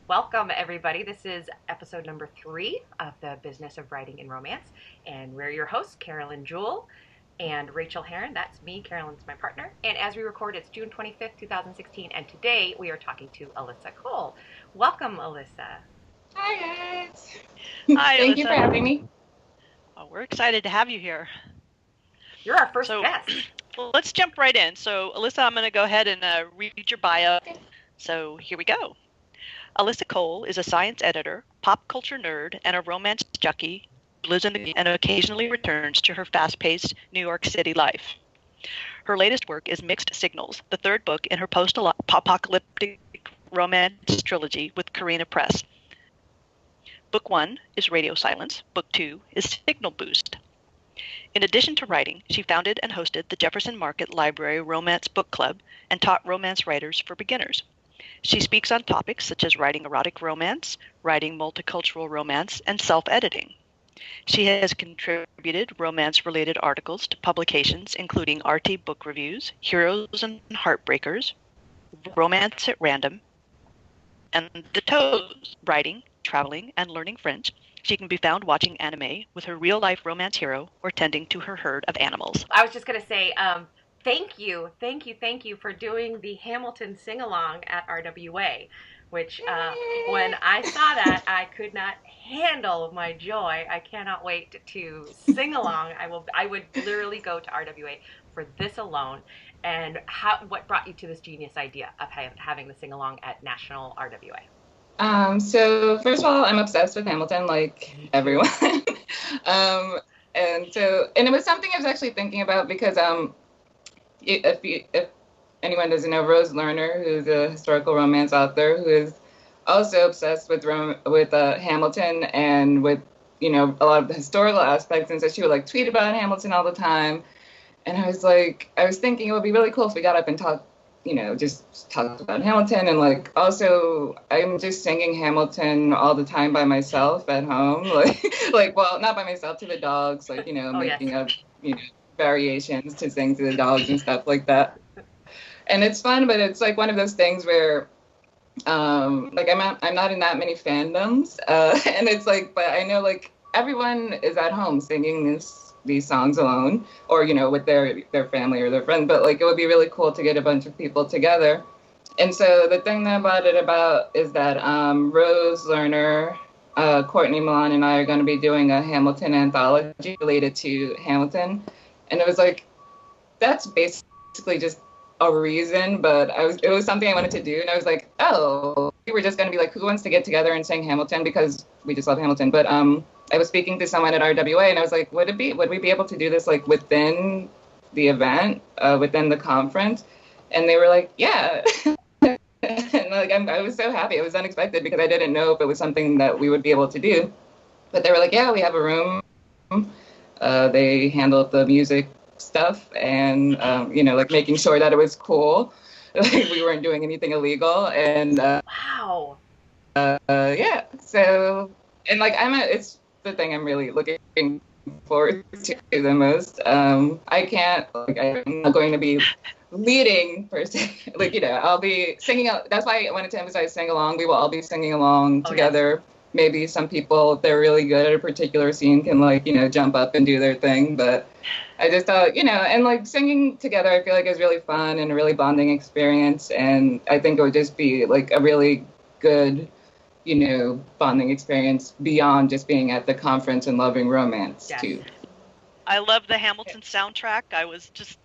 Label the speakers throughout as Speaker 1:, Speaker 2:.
Speaker 1: Welcome, everybody. This is episode number 3 of the Business of Writing and Romance, and we're your hosts, Carolyn Jewell and Rachel Heron. That's me. Carolyn's my partner. And as we record, it's June 25th, 2016, and today we are talking to Alyssa Cole. Welcome, Alyssa.
Speaker 2: Hi, guys.
Speaker 3: Hi,
Speaker 2: Thank
Speaker 3: Alyssa.
Speaker 2: you for having me.
Speaker 3: Well, we're excited to have you here.
Speaker 1: You're our first guest.
Speaker 3: Well, let's jump right in. So, Alyssa, I'm going to go ahead and read your bio.
Speaker 2: Okay.
Speaker 3: So, here we go. Alyssa Cole is a science editor, pop culture nerd, and a romance junkie who lives and occasionally returns to her fast-paced New York City life. Her latest work is Mixed Signals, the third book in her post-apocalyptic romance trilogy with Carina Press. Book 1 is Radio Silence. Book 2 is Signal Boost. In addition to writing, she founded and hosted the Jefferson Market Library Romance Book Club and taught romance writers for beginners. She speaks on topics such as writing erotic romance, writing multicultural romance, and self-editing. She has contributed romance-related articles to publications including RT Book Reviews, Heroes and Heartbreakers, Romance at Random, and The Toes, writing, traveling, and learning French. She can be found watching anime with her real-life romance hero or tending to her herd of animals.
Speaker 1: I was just going to say, thank you for doing the Hamilton sing-along at RWA, which when I saw that, I could not handle my joy. I cannot wait to sing along. I would literally go to RWA for this alone. And what brought you to this genius idea of having the sing-along at National RWA?
Speaker 2: So first of all, I'm obsessed with Hamilton, like everyone. And it was something I was actually thinking about because if anyone doesn't know, Rose Lerner, who's a historical romance author, who is also obsessed with Hamilton and with a lot of the historical aspects, and so she would like tweet about Hamilton all the time. And I was thinking it would be really cool if we got up and talked. Just talked about Hamilton, and like also I'm just singing Hamilton all the time by myself at home, well, not by myself, to the dogs, making up variations to sing to the dogs and stuff like that. And it's fun, but it's like one of those things where I'm not in that many fandoms, and it's like, but I know like everyone is at home singing these songs alone, or with their family or their friends, but like it would be really cool to get a bunch of people together. And so the thing about it is that Rose Lerner, Courtney Milan, and I are going to be doing a Hamilton anthology related to Hamilton. And it was like, that's basically just a reason, but it was something I wanted to do, and I was like, oh, we were just going to be like, who wants to get together and sing Hamilton, because we just love Hamilton. But I was speaking to someone at RWA, and I was like, would we be able to do this like within the event, within the conference? And they were like, yeah. And like I was so happy. It was unexpected because I didn't know if it was something that we would be able to do. But they were like, yeah, we have a room. They handled the music stuff and like making sure that it was cool, like we weren't doing anything illegal. And
Speaker 1: wow.
Speaker 2: Yeah. So, and like it's the thing I'm really looking forward to the most. I'm not going to be leading per se. I'll be singing. That's why I wanted to emphasize sing along. We will all be singing along together. Yes. Maybe some people, if they're really good at a particular scene, can jump up and do their thing. But I just thought, and like singing together, I feel like is really fun and a really bonding experience. And I think it would just be like a really good, bonding experience beyond just being at the conference and loving romance too.
Speaker 3: I love the Hamilton soundtrack. I was just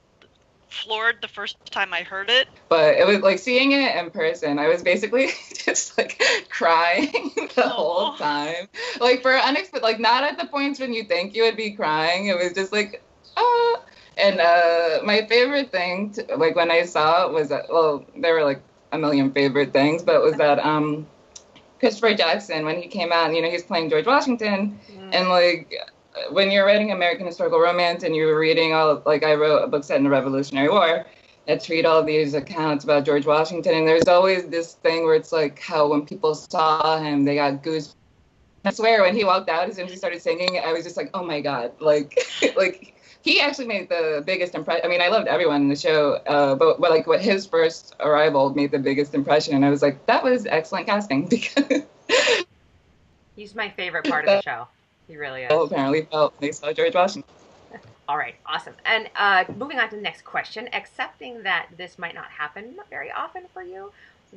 Speaker 3: floored the first time I heard it.
Speaker 2: But it was like seeing it in person, I was basically just like crying the whole time. Like for unexpected, like not at the points when you think you would be crying. It was just like, ah. And my favorite thing, like when I saw it was that, well, there were like a million favorite things, but it was that Christopher Jackson, when he came out, and, he's playing George Washington, and like when you're writing American historical romance and you're reading I wrote a book set in the Revolutionary War, let's read all these accounts about George Washington, and there's always this thing where it's like how when people saw him, they got goosebumps. I swear, when he walked out, as soon as he started singing, I was just like, oh my God, like he actually made the biggest impression. I mean, I loved everyone in the show, but like what his first arrival made the biggest impression. And I was like, that was excellent casting because
Speaker 1: He's my favorite part of the show. He really is.
Speaker 2: Apparently felt they saw George Washington.
Speaker 1: All right, awesome. And moving on to the next question, accepting that this might not happen very often for you,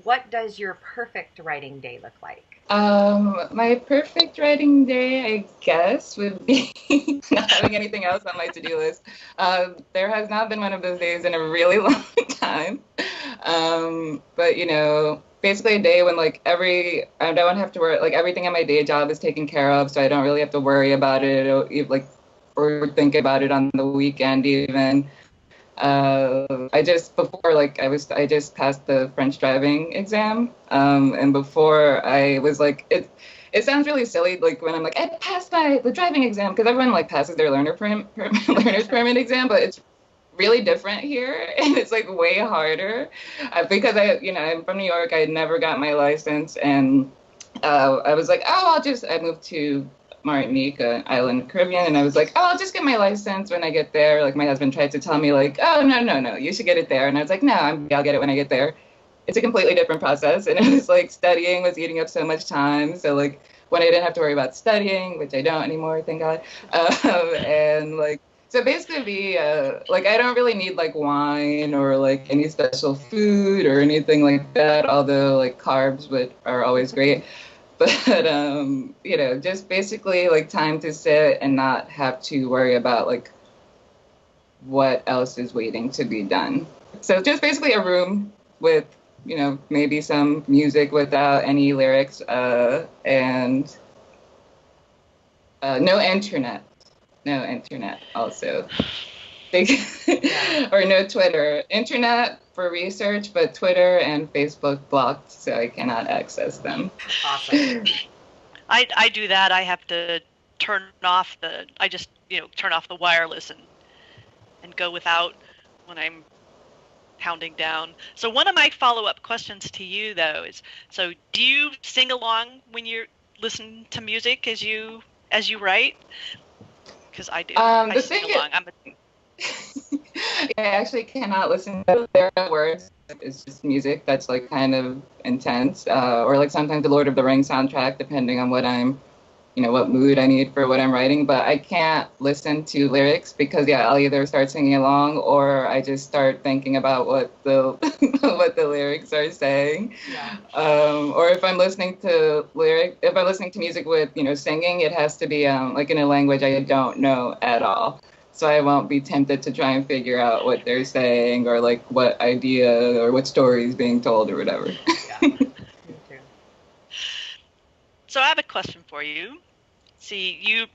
Speaker 1: what does your perfect writing day look like?
Speaker 2: My perfect writing day, I guess, would be not having anything else on my to-do list. There has not been one of those days in a really long time. But, you know, basically a day when like I don't have to worry, like everything in my day job is taken care of, so I don't really have to worry about it or think about it on the weekend even. I just passed the French driving exam, and before I was like, it sounds really silly, like when I'm like, I passed the driving exam, because everyone like passes their learner's permit exam, but it's really different here, and it's like way harder, because I'm from New York. I had never got my license, and I was like, I moved to Martinique, an island of Caribbean, and I was like, I'll just get my license when I get there. Like my husband tried to tell me like, oh, no, you should get it there. And I was like, no, I'll get it when I get there. It's a completely different process. And it was like studying was eating up so much time. So like when I didn't have to worry about studying, which I don't anymore, thank God. And like, so basically like I don't really need like wine or like any special food or anything like that, although like carbs are always great. But, just basically like time to sit and not have to worry about like what else is waiting to be done. So just basically a room with, maybe some music without any lyrics, and no internet also. Or no Twitter. Internet for research, but Twitter and Facebook blocked, so I cannot access them.
Speaker 1: Awesome.
Speaker 3: I do that. I have to turn off the wireless and go without when I'm pounding down. So one of my follow-up questions to you though is, so do you sing along when you listen to music as you write? Because I do. I sing along.
Speaker 2: I actually cannot listen to their words. It's just music that's like kind of intense, or like sometimes the Lord of the Rings soundtrack, depending on what what mood I need for what I'm writing. But I can't listen to lyrics because I'll either start singing along or I just start thinking about what the what the lyrics are saying.
Speaker 1: Yeah.
Speaker 2: Or if I'm listening to music with singing, it has to be like in a language I don't know at all. So I won't be tempted to try and figure out what they're saying or like what idea or what story is being told or whatever.
Speaker 1: Yeah. Me too.
Speaker 3: So I have a question for you. See, you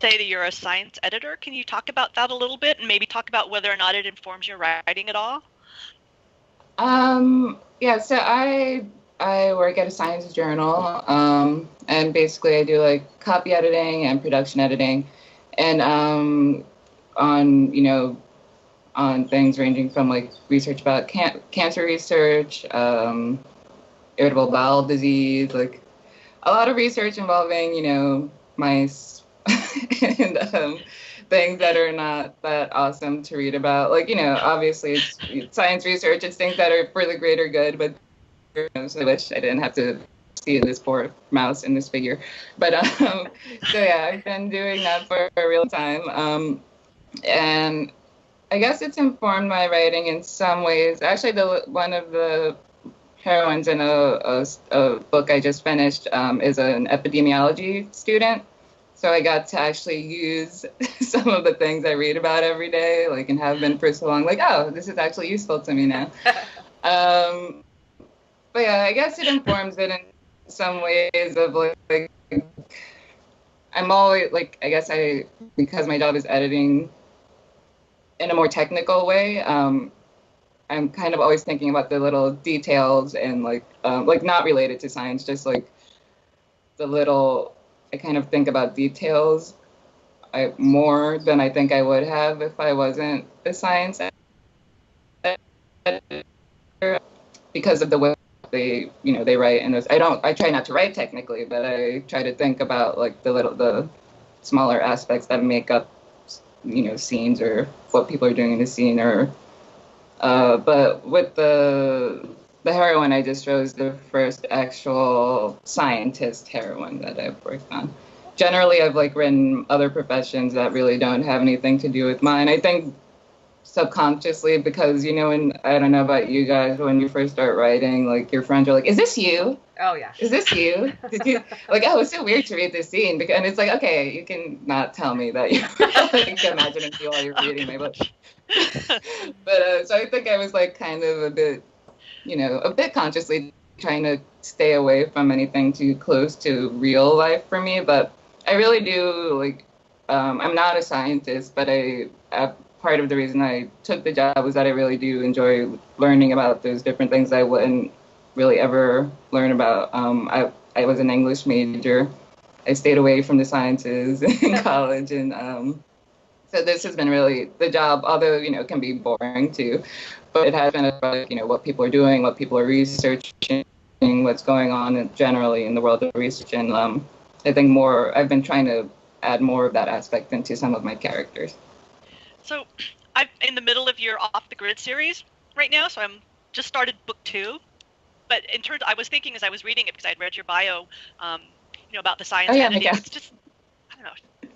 Speaker 3: say that you're a science editor. Can you talk about that a little bit and maybe talk about whether or not it informs your writing at all?
Speaker 2: So I work at a science journal, and basically I do like copy editing and production editing, and on things ranging from like research about cancer research, irritable bowel disease, like a lot of research involving, mice and things that are not that awesome to read about. Like, obviously it's science research, it's things that are for the greater good, but I wish I didn't have to see this poor mouse in this figure. But I've been doing that for a real time. And I guess it's informed my writing in some ways. Actually, one of the heroines in a book I just finished is an epidemiology student. So I got to actually use some of the things I read about every day, like, and have been for so long, like, oh, this is actually useful to me now. But I guess it informs it in some ways of like I'm always like, I guess because my job is editing in a more technical way, I'm kind of always thinking about the little details and like not related to science, just like I kind of think about details more than I think I would have if I wasn't a science editor, because of the way they write in those. I try not to write technically, but I try to think about like the smaller aspects that make up scenes or what people are doing in the scene, or but with the heroine, I just chose the first actual scientist heroine that I've worked on. Generally, I've written other professions that really don't have anything to do with mine. I think subconsciously, because and I don't know about you guys, when you first start writing, your friends are like, "Is this you?
Speaker 1: Oh yeah.
Speaker 2: Is this you? Did you?" Oh, it's so weird to read this scene, and it's like, okay, you can not tell me that you're imagining you while you're reading my book. But so I think I was kind of a bit consciously trying to stay away from anything too close to real life for me. But I really do I'm not a scientist, but part of the reason I took the job was that I really do enjoy learning about those different things I wouldn't really ever learn about. I was an English major. I stayed away from the sciences in college, and so this has been really the job, although it can be boring too, but it has been about what people are doing, what people are researching, what's going on generally in the world of research, and I think I've been trying to add more of that aspect into some of my characters.
Speaker 3: So I'm in the middle of your Off the Grid series right now, so I'm just started book 2. But I was thinking as I was reading it, because I had read your bio, about the science editing. It's just, I don't know,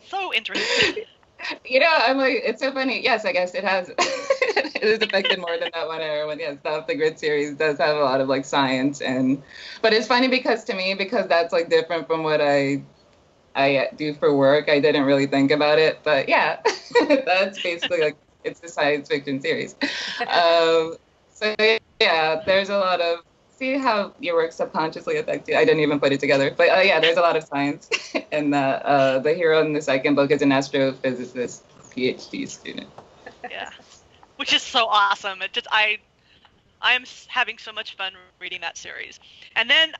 Speaker 3: so interesting.
Speaker 2: I'm it's so funny. Yes, I guess it has. It is affected more than that one heroine. Yes, the Off the Grid series does have a lot of science, but it's funny because that's different from what I do for work. I didn't really think about it, but yeah, that's basically it's a science fiction series. So yeah, there's a lot of, see how your work subconsciously affects you. I didn't even put it together, but yeah, there's a lot of science, and the hero in the second book is an astrophysicist PhD student.
Speaker 3: Yeah, which is so awesome. I am having so much fun reading that series. And then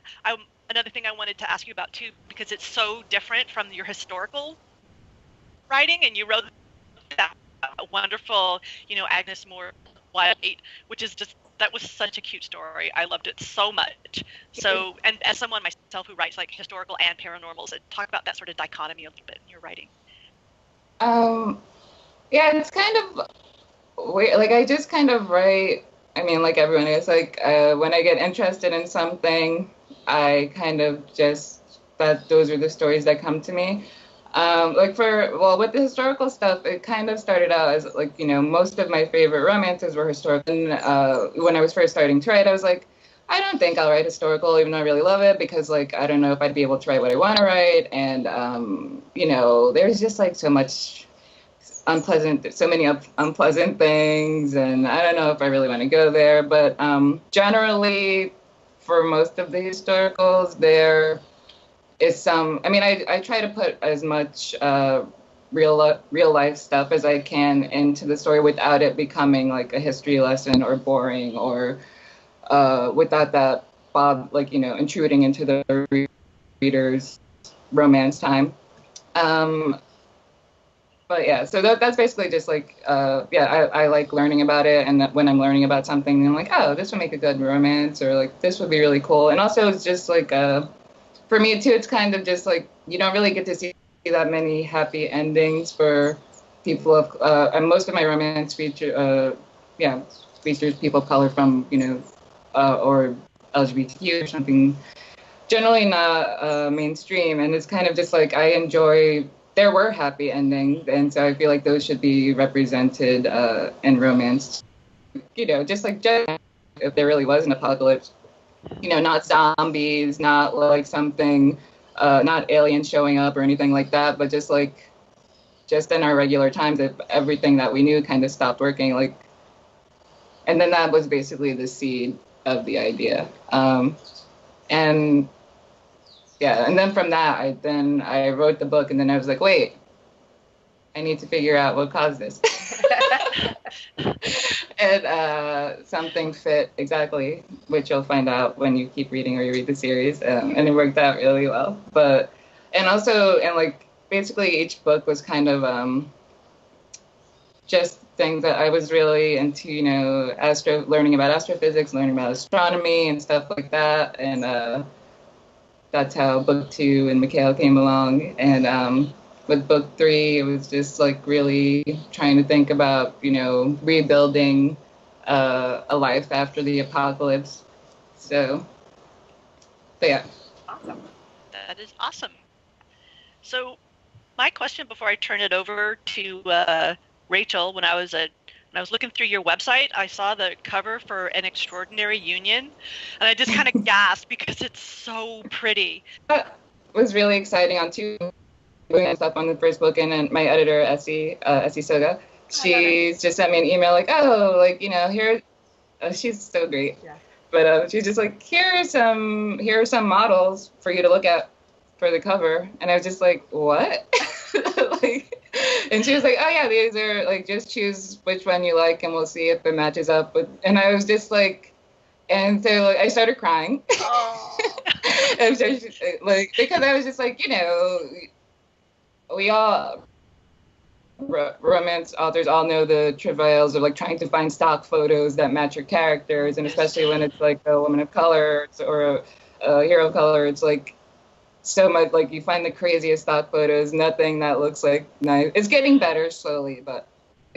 Speaker 3: another thing I wanted to ask you about too, because it's so different from your historical writing, and you wrote that wonderful, Agnes Moore Wild 8, which is just, that was such a cute story. I loved it so much. So, and as someone myself who writes historical and paranormals, talk about that sort of dichotomy a little bit in your writing.
Speaker 2: Yeah, it's kind of weird. I just kind of write. I mean, like everyone is, when I get interested in something, I kind of those are the stories that come to me. With the historical stuff, it kind of started out as most of my favorite romances were historical. And when I was first starting to write, I was like, I don't think I'll write historical, even though I really love it, because I don't know if I'd be able to write what I want to write. And there's just so much so many unpleasant things, and I don't know if I really want to go there. But generally, for most of the historicals, there is some. I mean, I try to put as much real life stuff as I can into the story without it becoming a history lesson or boring, or without that intruding into the reader's romance time. But yeah, so that's basically just I like learning about it, and when I'm learning about something, I'm like, oh, this would make a good romance, or this would be really cool. And also, it's just for me too, it's kind of just you don't really get to see that many happy endings for people of, and most of my romance features people of color from or LGBTQ or something, generally not mainstream, and it's kind of just I enjoy. There were happy endings, and so I feel those should be represented in romance. Just if there really was an apocalypse, not zombies, not something, not aliens showing up or anything like that, but just in our regular times, if everything that we knew kind of stopped working, and then that was basically the seed of the idea. And yeah, and then from that, I wrote the book, and then I was like, wait, I need to figure out what caused this. And something fit exactly, which you'll find out when you keep reading or you read the series, and it worked out really well. Basically each book was kind of just things that I was really into, learning about astrophysics, learning about astronomy and stuff like that, and that's how book 2 and Mikhail came along. And with book 3, it was just like really trying to think about, rebuilding a life after the apocalypse. So, but yeah.
Speaker 1: Awesome.
Speaker 3: That is awesome. So, my question before I turn it over to Rachel, when I was looking through your website, I saw the cover for An Extraordinary Union, and I just kind of gasped because it's so pretty.
Speaker 2: It was really exciting on two doing stuff on the first book, and then my editor, Essie Soga, she just sent me an email like, oh, like, here, she's so great.
Speaker 1: Yeah.
Speaker 2: But she's just like, here are some models for you to look at for the cover. And I was just like, what? And she was like, oh yeah, these are like, just choose which one you like and we'll see if it matches up with. And I was just like, and so I started crying.
Speaker 1: Oh.
Speaker 2: And so, like, because I was just like, we all, romance authors all know the travails of like trying to find stock photos that match your characters, and especially when it's like a woman of color or a hero of color, it's like so much like you find the craziest stock photos, nothing that looks like nice. It's getting better slowly, but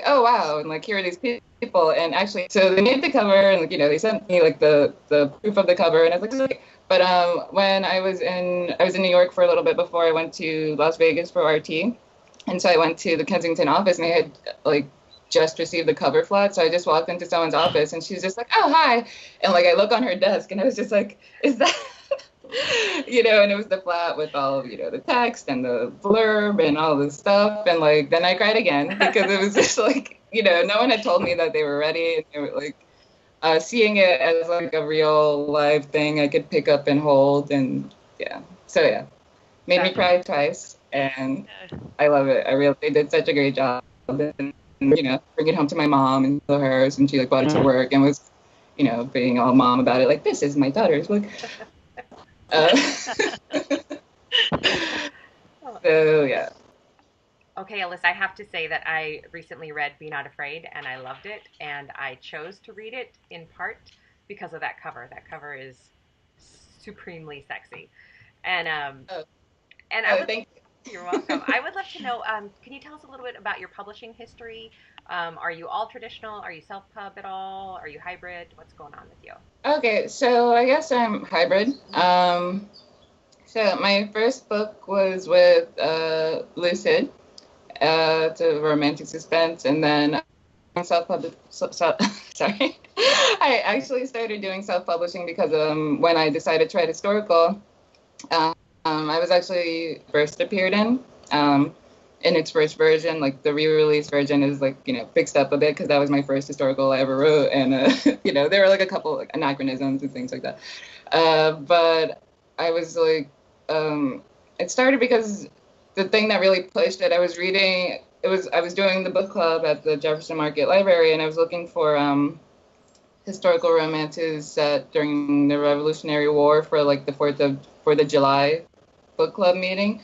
Speaker 2: oh wow, and like here are these people, and actually, so they made the cover, and like, they sent me like the proof of the cover, and I was like, but when I was in New York for a little bit before I went to Las Vegas for RT. And so I went to the Kensington office, and they had like just received the cover flat. So I just walked into someone's office, and she's just like, "Oh, hi!" And like I look on her desk, and I was just like, "Is that?" And it was the flat with all of the text and the blurb and all this stuff. And like then I cried again because it was just like no one had told me that they were ready, and they were like seeing it as like a real live thing I could pick up and hold, and made me cry twice. And I love it. They did such a great job. And, bring it home to my mom and show her, and she like brought it to work and was, being all mom about it. Like, this is my daughter's book. So yeah.
Speaker 1: Okay, Alyssa, I have to say that I recently read Be Not Afraid, and I loved it, and I chose to read it in part because of that cover. That cover is supremely sexy, and thank you. You're welcome. I would love to know, can you tell us a little bit about your publishing history? Are you all traditional? Are you self-pub at all? Are you hybrid? What's going on with you?
Speaker 2: Okay, so I guess I'm hybrid. So my first book was with Lucid. It's a romantic suspense, and then sorry. I actually started doing self-publishing because when I decided to write historical, I was actually first appeared in its first version. Like the re-release version is like, fixed up a bit because that was my first historical I ever wrote. And, there were like a couple like anachronisms and things like that. But I was like, it started because the thing that really pushed it, I was doing the book club at the Jefferson Market Library, and I was looking for historical romances set during the Revolutionary War for like the 4th of July book club meeting,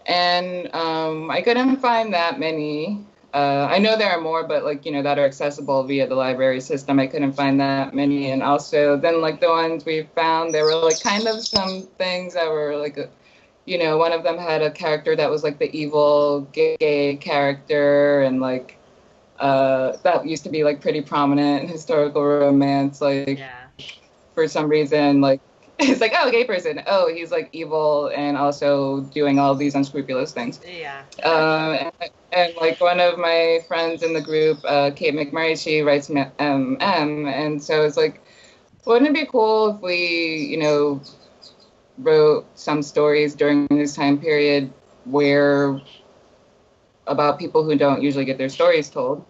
Speaker 2: and I couldn't find that many. I know there are more, but like that are accessible via the library system. I couldn't find that many, and also then like the ones we found, there were like kind of some things that were like one of them had a character that was like the evil gay character, and like that used to be like pretty prominent in historical romance, like for some reason, like it's like, oh, gay person. Oh, he's like evil and also doing all these unscrupulous things.
Speaker 1: Yeah.
Speaker 2: And like one of my friends in the group, Kate McMurray, she writes and so it's like, wouldn't it be cool if we, wrote some stories during this time period where about people who don't usually get their stories told.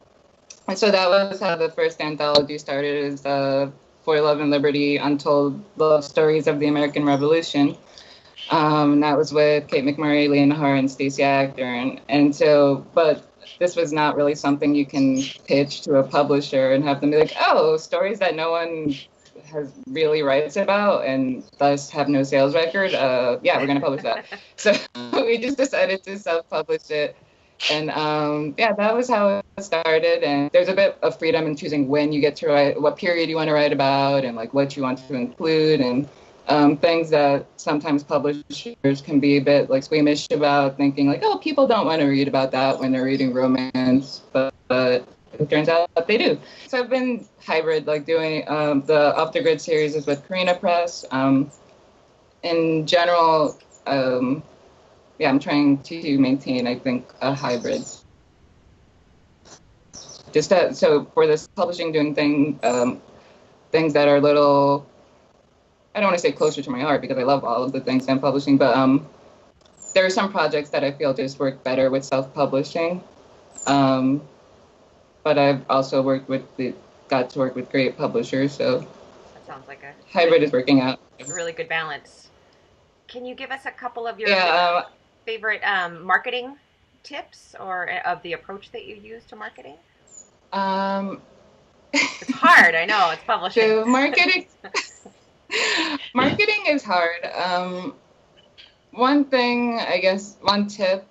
Speaker 2: And so that was how the first anthology started, is For Love and Liberty, Untold Love Stories of the American Revolution. And that was with Kate McMurray, Leah Nahar, and Stacey Actor. And so, but this was not really something you can pitch to a publisher and have them be like, oh, stories that no one has really writes about and thus have no sales record. Yeah, we're going to publish that. So we just decided to self-publish it. And that was how it started. And there's a bit of freedom in choosing when you get to write, what period you want to write about, and like what you want to include. And things that sometimes publishers can be a bit like squeamish about, thinking like, oh, people don't want to read about that when they're reading romance, but it turns out they do. So I've been hybrid, like doing the Off the Grid series is with Carina Press. In general, I'm trying to maintain, I think, a hybrid. Just so for this publishing, doing things that are a little, I don't want to say closer to my heart because I love all of the things I'm publishing, but there are some projects that I feel just work better with self-publishing. But I've also got to work with great publishers, so
Speaker 1: that sounds like a
Speaker 2: hybrid is working out.
Speaker 1: really good balance. Can you give us a couple of your favorite marketing tips or of the approach that you use to marketing? It's hard, I know, it's publishing.
Speaker 2: So marketing is hard. One thing, I guess, one tip,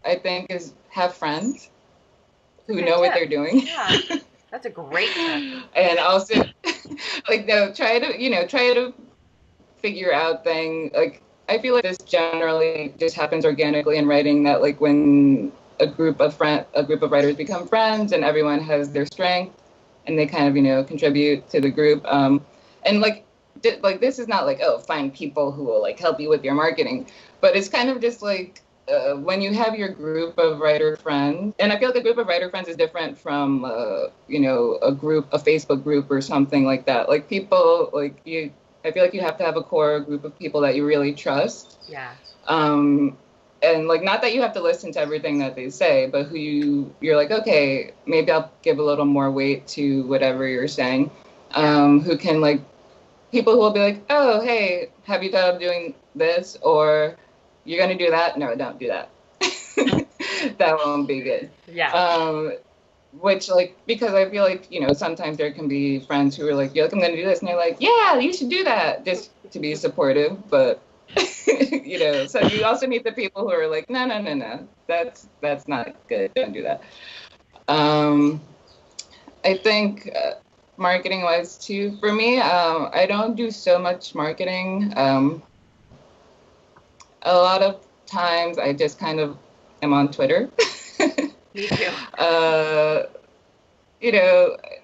Speaker 2: I think, is have friends who know what they're doing.
Speaker 1: Yeah, that's a great tip.
Speaker 2: And also, like, try to figure out things. Like, I feel like this generally just happens organically in writing, that like when a group of writers become friends and everyone has their strength and they kind of, contribute to the group. And like this is not like, oh, find people who will like help you with your marketing, but it's kind of just like when you have your group of writer friends, and I feel like a group of writer friends is different from a Facebook group or something like that. Like people like you, I feel like you have to have a core group of people that you really trust.
Speaker 1: Yeah.
Speaker 2: And like, not that you have to listen to everything that they say, but who you're like, okay, maybe I'll give a little more weight to whatever you're saying. Who can like, people who will be like, oh, hey, have you thought of doing this? Or you're going to do that? No, don't do that. That won't be good.
Speaker 1: Yeah.
Speaker 2: Which like, because I feel like, sometimes there can be friends who are like, you're like, I'm going to do this. And they're like, yeah, you should do that, just to be supportive. But so you also need the people who are like, no, that's not good. Don't do that. I think marketing wise too, for me, I don't do so much marketing. A lot of times I just kind of am on Twitter.
Speaker 1: Me too.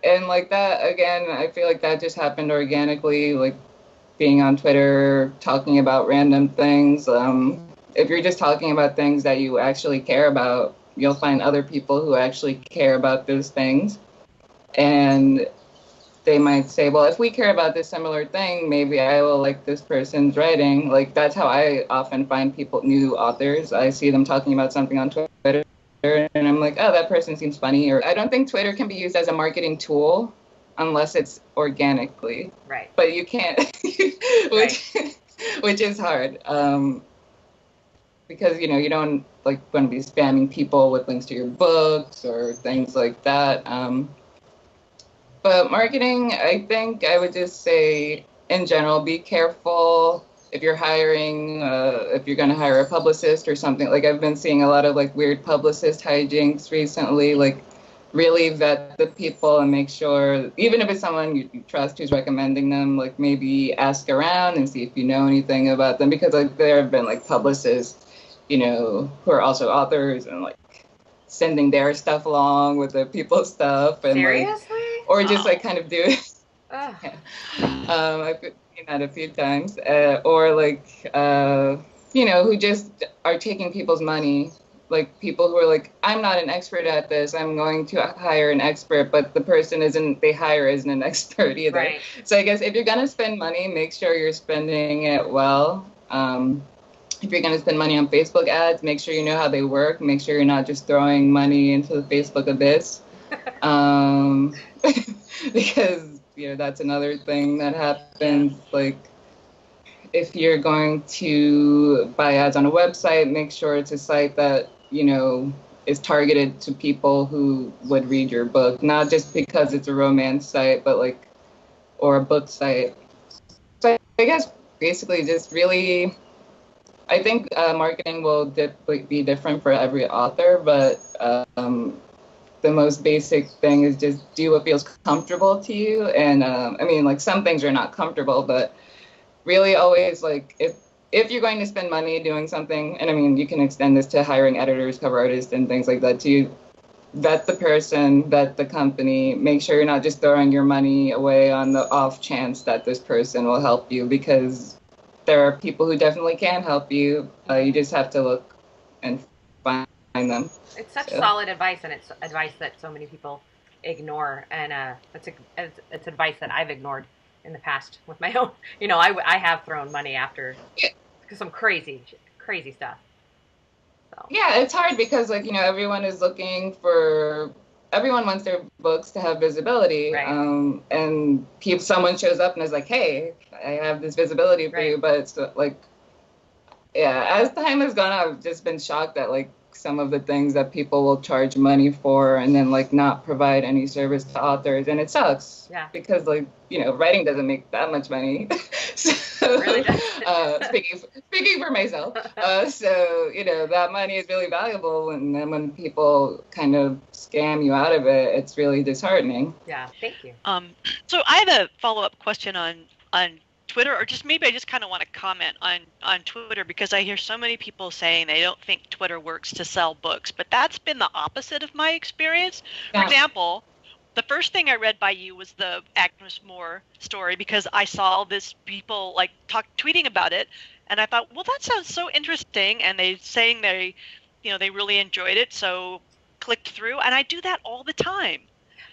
Speaker 2: And like that, again, I feel like that just happened organically, like being on Twitter, talking about random things. If you're just talking about things that you actually care about, you'll find other people who actually care about those things. And they might say, well, if we care about this similar thing, maybe I will like this person's writing. Like, that's how I often find new authors. I see them talking about something on Twitter, and I'm like, oh, that person seems funny. Or I don't think Twitter can be used as a marketing tool unless it's organically.
Speaker 1: Right.
Speaker 2: But you can't, which is hard. Because, you don't like want to be spamming people with links to your books or things like that. But marketing, I think I would just say, in general, be careful if you're hiring, if you're going to hire a publicist or something. Like, I've been seeing a lot of like weird publicist hijinks recently. Like, really vet the people and make sure, even if it's someone you trust who's recommending them, like maybe ask around and see if you know anything about them, because like there have been like publicists, who are also authors and like sending their stuff along with the people's stuff, and
Speaker 1: seriously?
Speaker 2: like, or just like kind of do it. Yeah. I've seen that a few times, or like who just are taking people's money. Like people who are like, I'm not an expert at this, I'm going to hire an expert, but the person they hire isn't an expert either.
Speaker 1: Right.
Speaker 2: So I guess if you're going to spend money, make sure you're spending it well. If you're going to spend money on Facebook ads, make sure you know how they work. Make sure you're not just throwing money into the Facebook abyss. Because, that's another thing that happens. Like, if you're going to buy ads on a website, make sure it's a site that, is targeted to people who would read your book, not just because it's a romance site, but like, or a book site. So I guess basically just really, I think marketing will be different for every author, but the most basic thing is just do what feels comfortable to you. And I mean, like some things are not comfortable, but really always like if you're going to spend money doing something, and I mean, you can extend this to hiring editors, cover artists, and things like that too. Vet the person, vet the company, make sure you're not just throwing your money away on the off chance that this person will help you, because there are people who definitely can help you. You just have to look and find them.
Speaker 1: It's such solid advice, and it's advice that so many people ignore, and it's advice that I've ignored in the past with my own. You know, I have thrown money after some crazy stuff. So.
Speaker 2: Yeah, it's hard because, like, you know, everyone wants their books to have visibility.
Speaker 1: Right.
Speaker 2: And someone shows up and is like, hey, I have this visibility for you. But it's like, yeah, as time has gone, I've just been shocked at, like, some of the things that people will charge money for and then, like, not provide any service to authors. And it sucks.
Speaker 1: Yeah.
Speaker 2: Because, like, you know, writing doesn't make that much money. So,
Speaker 1: really does.
Speaker 2: Speaking for myself. So, you know, that money is really valuable. And then when people kind of scam you out of it, it's really disheartening.
Speaker 1: Yeah, thank you.
Speaker 3: So I have a follow-up question on Twitter, or just maybe I just kind of want to comment on Twitter, because I hear so many people saying they don't think Twitter works to sell books, but that's been the opposite of my experience. Yeah. For example, the first thing I read by you was the Agnes Moore story, because I saw this people like tweeting about it, and I thought, well, that sounds so interesting, and they saying they really enjoyed it, so clicked through, and I do that all the time.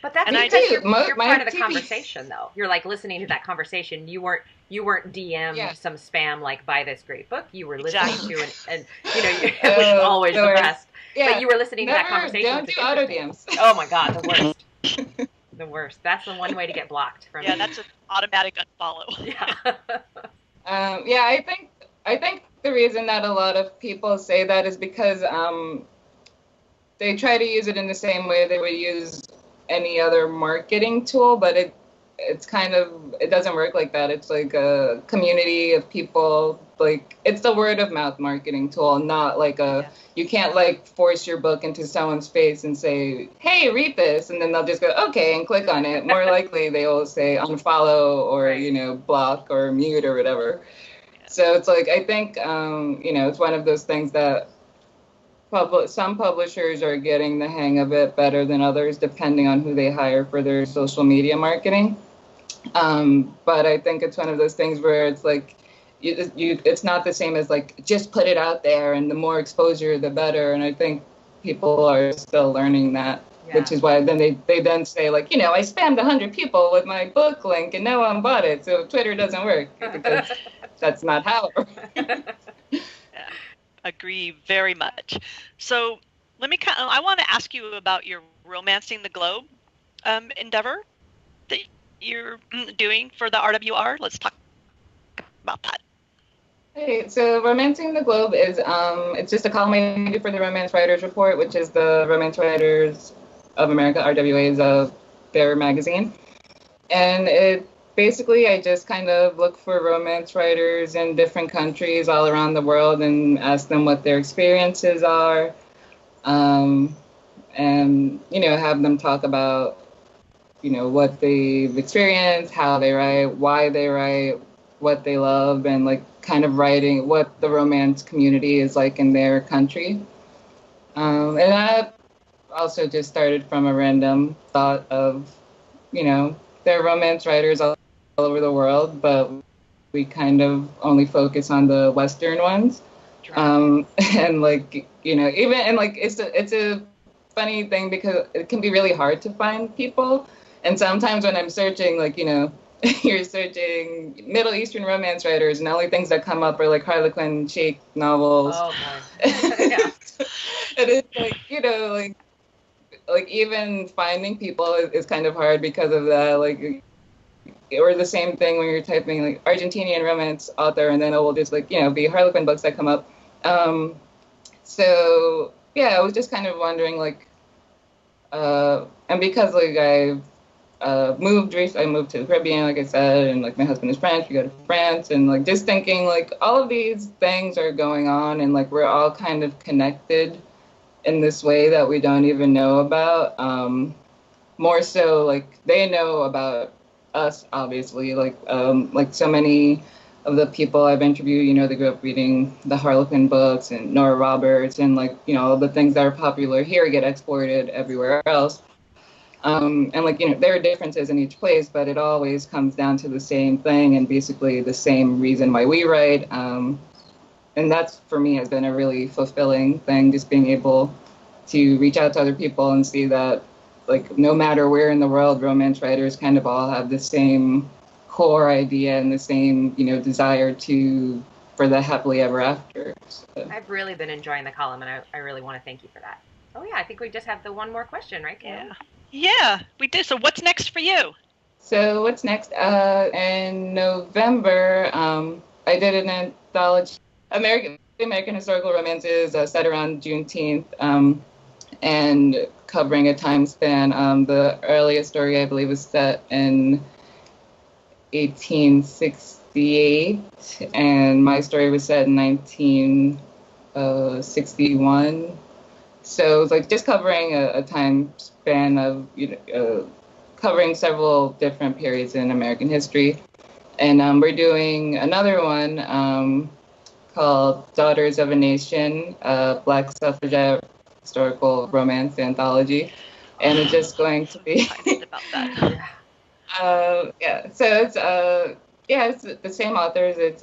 Speaker 1: But that's because you're part of the conversation, though. You're like listening to that conversation. You weren't DM'd some spam like, buy this great book. You were listening to and you know, which is always the best. Yeah. But you were listening to that conversation.
Speaker 2: Don't do auto DMs.
Speaker 1: Oh my God, the worst. The worst. That's the one way to get blocked from.
Speaker 3: Yeah, that's an automatic unfollow.
Speaker 1: Yeah.
Speaker 2: I think the reason that a lot of people say that is because they try to use it in the same way they would use any other marketing tool, but it doesn't work like that. It's like a community of people, like it's the word of mouth marketing tool, not like you can't like force your book into someone's face and say, hey, read this, and then they'll just go okay and click on it. More likely they will say unfollow or you know, block or mute or whatever. So it's like, I think you know, it's one of those things that some publishers are getting the hang of it better than others, depending on who they hire for their social media marketing. But I think it's one of those things where it's like, it's not the same as like, just put it out there and the more exposure, the better. And I think people are still learning that, which is why then they then say like, you know, I spammed 100 people with my book link and no one bought it. So Twitter doesn't work, because that's not how it works.
Speaker 3: Agree very much. So I want to ask you about your Romancing the Globe endeavor that you're doing for the RWR. Let's talk about that.
Speaker 2: Hey, so Romancing the Globe is it's just a column I do for the Romance Writers Report, which is the Romance Writers of America, RWA's their magazine. And basically, I just kind of look for romance writers in different countries all around the world and ask them what their experiences are, and, you know, have them talk about, you know, what they've experienced, how they write, why they write, what they love, and, like, kind of writing what the romance community is like in their country. And I also just started from a random thought of, you know, there are romance writers all over the world, but we kind of only focus on the Western ones. And like, you know, even, and like, it's a funny thing because it can be really hard to find people. And sometimes when I'm searching, like, you know, you're searching Middle Eastern romance writers, and the only things that come up are like Harlequin chic novels.
Speaker 1: Oh, boy. Yeah.
Speaker 2: And it's like, you know, like even finding people is kind of hard because of that. Like, or the same thing when you're typing like Argentinian romance author, and then it will just like, you know, be Harlequin books that come up. So yeah, I was just kind of wondering like, and because like I moved to the Caribbean, like I said, and like my husband is French, we go to France, and like just thinking like all of these things are going on, and like we're all kind of connected in this way that we don't even know about. More so like they know about us, obviously, like so many of the people I've interviewed, they grew up reading the Harlequin books and Nora Roberts, and like, all the things that are popular here get exported everywhere else. And like, there are differences in each place, but it always comes down to the same thing and basically the same reason why we write. And that's, for me, has been a really fulfilling thing, just being able to reach out to other people and see that, like, no matter where in the world, romance writers kind of all have the same core idea and the same, desire for the happily ever after. So.
Speaker 1: I've really been enjoying the column, and I really want to thank you for that. Oh yeah, I think we just have the one more question, right, Carolyn?
Speaker 3: Yeah, we did. So what's next for you?
Speaker 2: So what's next? In November, I did an anthology, American historical romances set around Juneteenth, and covering a time span. The earliest story, I believe, was set in 1868, and my story was set in 1961. So it was like just covering a time span of, covering several different periods in American history. And we're doing another one called Daughters of a Nation, Black Suffragette Historical Romance Anthology. And it's just going to be...
Speaker 3: about that.
Speaker 2: So it's the same authors. It's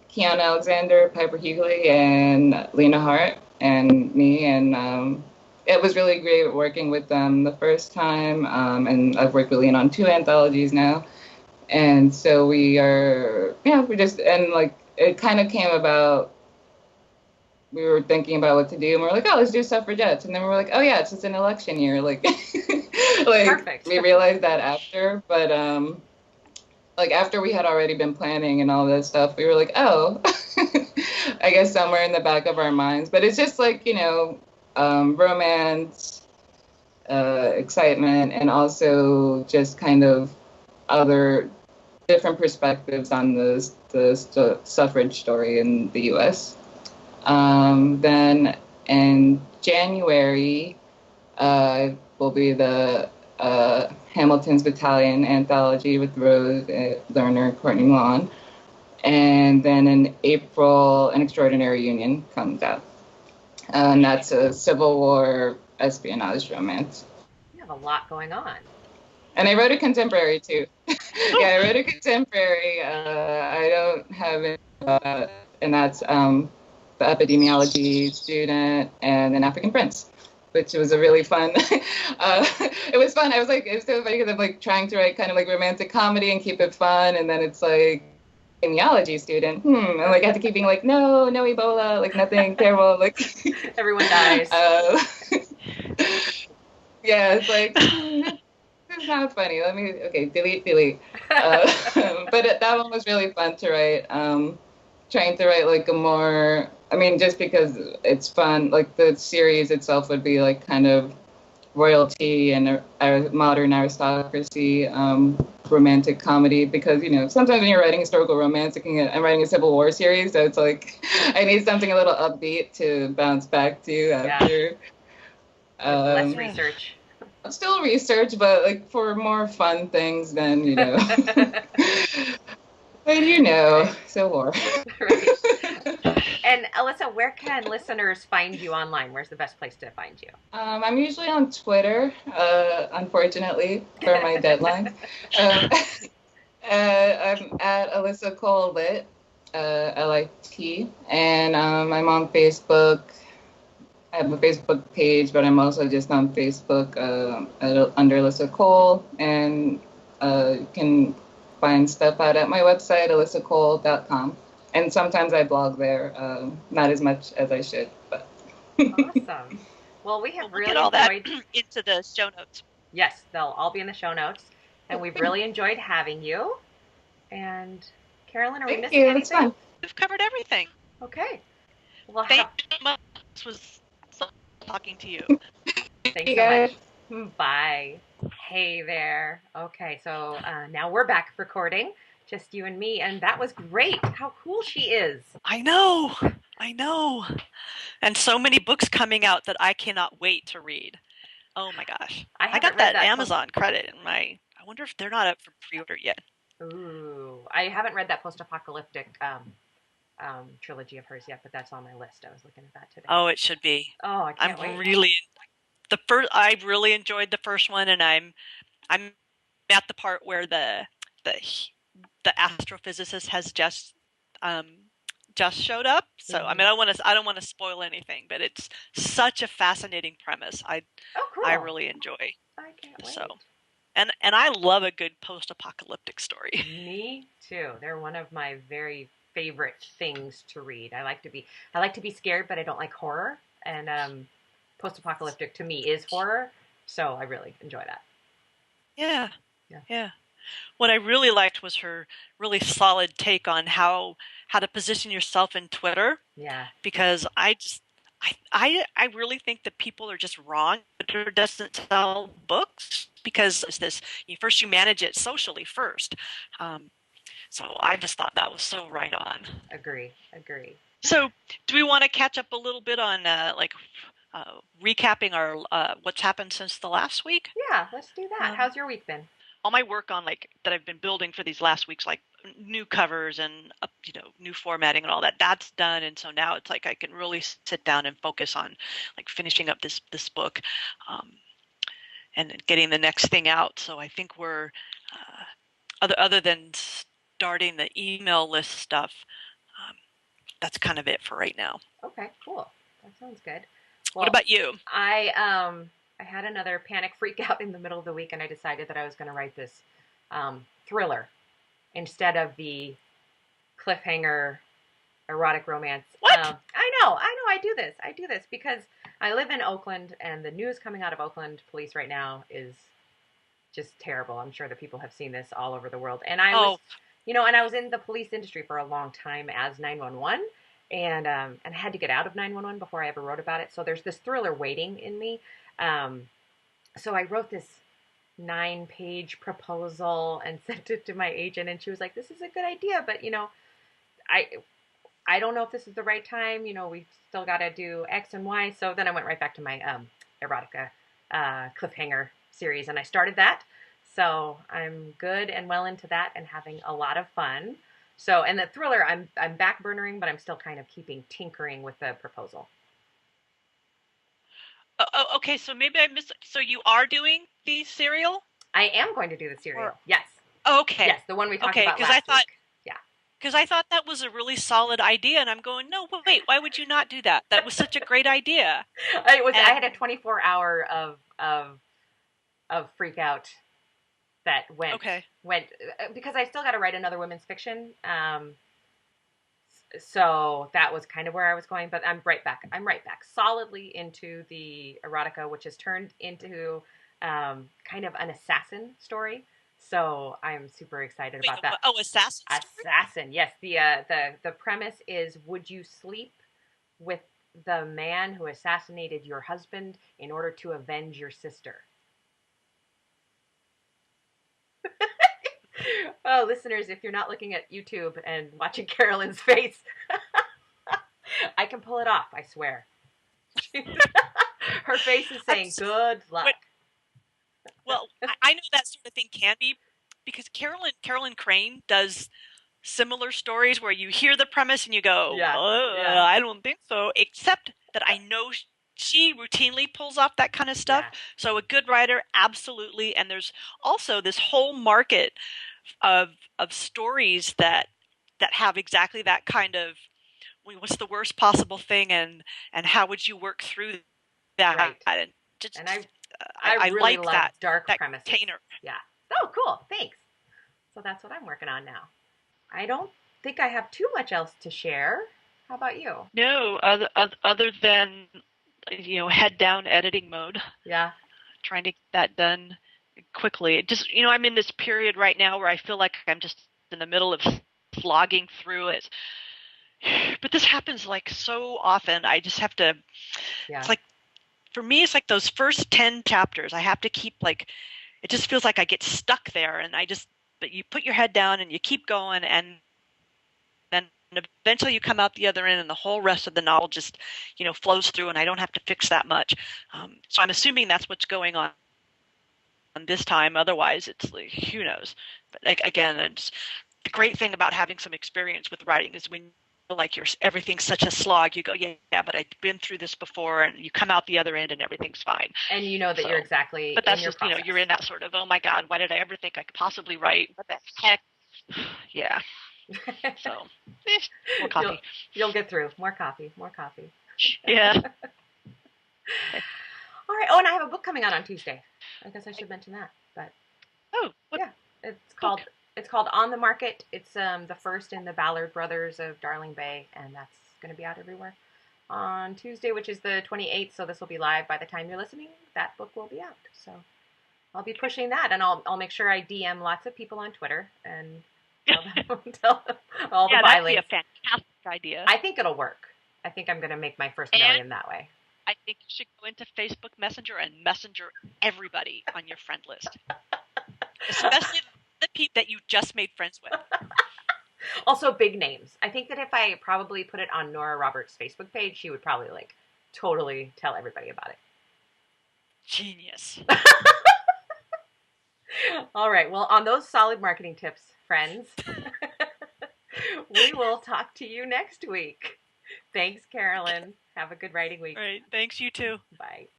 Speaker 2: Keon Alexander, Piper Hughley, and Lena Hart, and me. And it was really great working with them the first time. And I've worked with Lena on 2 anthologies now. And so we're just, and like, it kind of came about, we were thinking about what to do, and we're like, oh, let's do suffragettes. And then we were like, oh yeah, it's just an election year. Like,
Speaker 1: Perfect.
Speaker 2: We realized that after, but like after we had already been planning and all that stuff, we were like, oh, I guess somewhere in the back of our minds. But it's just like, romance, excitement, and also just kind of other different perspectives on the suffrage story in the U.S. Then in January will be the Hamilton's Battalion anthology with Rose Lerner, Courtney Lawn. And then in April, An Extraordinary Union comes out. And that's a Civil War espionage romance.
Speaker 1: You have a lot going on.
Speaker 2: And I wrote a contemporary, too. I wrote a contemporary. I don't have it, and that's the epidemiology student and an African prince, which was a really fun. It was fun. It was so funny because I'm like trying to write kind of like romantic comedy and keep it fun, and then it's like epidemiology student. And like I had to keep being like, no Ebola, like nothing terrible, like
Speaker 1: everyone dies.
Speaker 2: It's like. It's not funny. Delete. But that one was really fun to write. Trying to write like a more, just because it's fun, like the series itself would be like kind of royalty and modern aristocracy, romantic comedy, because, sometimes when you're writing historical romance, I'm writing a Civil War series, so it's like, I need something a little upbeat to bounce back to after.
Speaker 1: Less research.
Speaker 2: Still research, but like for more fun things than, but Civil War.
Speaker 1: Right. And Alyssa, where can listeners find you online? Where's the best place to find you?
Speaker 2: I'm usually on Twitter, unfortunately, for my deadline. I'm at Alyssa Cole Lit, LIT, and I'm on Facebook. I have a Facebook page, but I'm also just on Facebook under Alyssa Cole, and you can find stuff out at my website, alyssacole.com. And sometimes I blog there, not as much as I should, but.
Speaker 1: Awesome. Well, we have really
Speaker 3: get all that
Speaker 1: enjoyed...
Speaker 3: into the show notes.
Speaker 1: Yes, they'll all be in the show notes. And we've really enjoyed having you. And Carolyn, are we missing anything?
Speaker 2: It's fun.
Speaker 3: We've covered everything.
Speaker 1: Okay. Well,
Speaker 3: thank you so much. This was talking to you.
Speaker 1: Thanks so much. Bye. Hey there. Okay, so now we're back recording, just you and me, and that was great. How cool she is.
Speaker 3: I know. And so many books coming out that I cannot wait to read. Oh my gosh. I got that Amazon credit in my... I wonder if they're not up for pre-order yet.
Speaker 1: Ooh. I haven't read that post-apocalyptic trilogy of hers yet, but that's on my list. I was looking at that today.
Speaker 3: Oh, it should be.
Speaker 1: Oh, I can't wait.
Speaker 3: I really enjoyed the first one, and I'm at the part where the astrophysicist has just showed up. So I mean, I don't want to spoil anything, but it's such a fascinating premise.
Speaker 1: Cool.
Speaker 3: I really enjoy.
Speaker 1: I can't wait.
Speaker 3: So, and I love a good post-apocalyptic story.
Speaker 1: Me too. They're one of my very favorite things to read. I like to be scared, but I don't like horror. And post-apocalyptic to me is horror, so I really enjoy that.
Speaker 3: Yeah. What I really liked was her really solid take on how to position yourself in Twitter.
Speaker 1: Yeah.
Speaker 3: Because I really think that people are just wrong. Twitter doesn't sell books because it's this. First, you manage it socially first. So I just thought that was so right on.
Speaker 1: Agree.
Speaker 3: So, do we want to catch up a little bit on recapping our what's happened since the last week?
Speaker 1: Yeah, let's do that. How's your week been?
Speaker 3: All my work on that I've been building for these last weeks, like new covers and new formatting and all that's done, and so now it's like I can really sit down and focus on like finishing up this book, and getting the next thing out. So I think we're other than starting the email list stuff, that's kind of it for right now.
Speaker 1: Okay, cool. That sounds good. Well,
Speaker 3: what about you?
Speaker 1: I had another panic freak out in the middle of the week, and I decided that I was going to write this thriller instead of the cliffhanger erotic romance.
Speaker 3: What?
Speaker 1: I know. I do this because I live in Oakland, and the news coming out of Oakland police right now is just terrible. I'm sure that people have seen this all over the world. And I was in the police industry for a long time as 911. And I had to get out of 911 before I ever wrote about it. So there's this thriller waiting in me. So I wrote this 9-page proposal and sent it to my agent, and she was like, "This is a good idea, but I don't know if this is the right time. We've still got to do X and Y." So then I went right back to my erotica cliffhanger series, and I started that. So I'm good and well into that and having a lot of fun. So, and the thriller, I'm back burnering, but I'm still kind of tinkering with the proposal.
Speaker 3: Oh, okay. So maybe I missed. So you are doing the serial?
Speaker 1: I am going to do the serial. Yes.
Speaker 3: Okay.
Speaker 1: Yes, the one we talked about last week. Yeah.
Speaker 3: Because I thought that was a really solid idea, and I'm going, no, wait, why would you not do that? That was such a great idea.
Speaker 1: I had a 24-hour of freak out that went because I still got to write another women's fiction. So that was kind of where I was going, but I'm right back solidly into the erotica, which has turned into kind of an assassin story. So I'm super excited about that.
Speaker 3: Oh, assassin!
Speaker 1: Assassin, yes. The premise is: would you sleep with the man who assassinated your husband in order to avenge your sister? Oh, listeners, if you're not looking at YouTube and watching Carolyn's face, I can pull it off, I swear. Her face is saying, good luck.
Speaker 3: Well, I know that sort of thing can be, because Carolyn Crane does similar stories where you hear the premise and you go, I don't think so, except that I know she routinely pulls off that kind of stuff. Yeah. So a good writer, absolutely. And there's also this whole market of stories that have exactly that kind of, what's the worst possible thing, and how would you work through that?
Speaker 1: Right. And I really
Speaker 3: like
Speaker 1: love
Speaker 3: that
Speaker 1: dark premises.
Speaker 3: Container.
Speaker 1: Yeah. Oh, cool. Thanks. So that's what I'm working on now. I don't think I have too much else to share. How about you?
Speaker 3: No, other than head down editing mode.
Speaker 1: Yeah.
Speaker 3: Trying to get that done quickly. Just, I'm in this period right now where I feel like I'm just in the middle of slogging through it. But this happens like so often. I just have to, It's like, for me, it's like those first 10 chapters. I have to keep it just feels like I get stuck there, and but you put your head down and you keep going, and then eventually you come out the other end and the whole rest of the novel just, flows through, and I don't have to fix that much. So I'm assuming that's what's going on this time. Otherwise, it's like, who knows? But again, it's the great thing about having some experience with writing is when you feel like everything's such a slog, you go, yeah, but I've been through this before, and you come out the other end and everything's fine.
Speaker 1: And you know that you're exactly
Speaker 3: but that's
Speaker 1: in your
Speaker 3: just,
Speaker 1: process.
Speaker 3: you're in that sort of, oh my God, why did I ever think I could possibly write? What the heck? Yeah. So, more coffee.
Speaker 1: You'll get through. More coffee.
Speaker 3: Yeah.
Speaker 1: All right. Oh, and I have a book coming out on Tuesday. I guess I should mention that. But yeah, it's called On the Market. It's the first in the Ballard Brothers of Darling Bay, and that's going to be out everywhere on Tuesday, which is the 28th. So this will be live by the time you're listening. That book will be out. So I'll be pushing that, and I'll make sure I DM lots of people on Twitter and tell all the buy links.
Speaker 3: That'd be a fantastic idea.
Speaker 1: I think it'll work. I think I'm going to make my first million that way.
Speaker 3: I think you should go into Facebook Messenger and messenger everybody on your friend list. Especially the people that you just made friends with.
Speaker 1: Also, big names. I think that if I probably put it on Nora Roberts' Facebook page, she would probably totally tell everybody about it.
Speaker 3: Genius.
Speaker 1: All right. Well, on those solid marketing tips, friends, we will talk to you next week. Thanks, Carolyn. Have a good writing week.
Speaker 3: All right. Thanks, you too.
Speaker 1: Bye.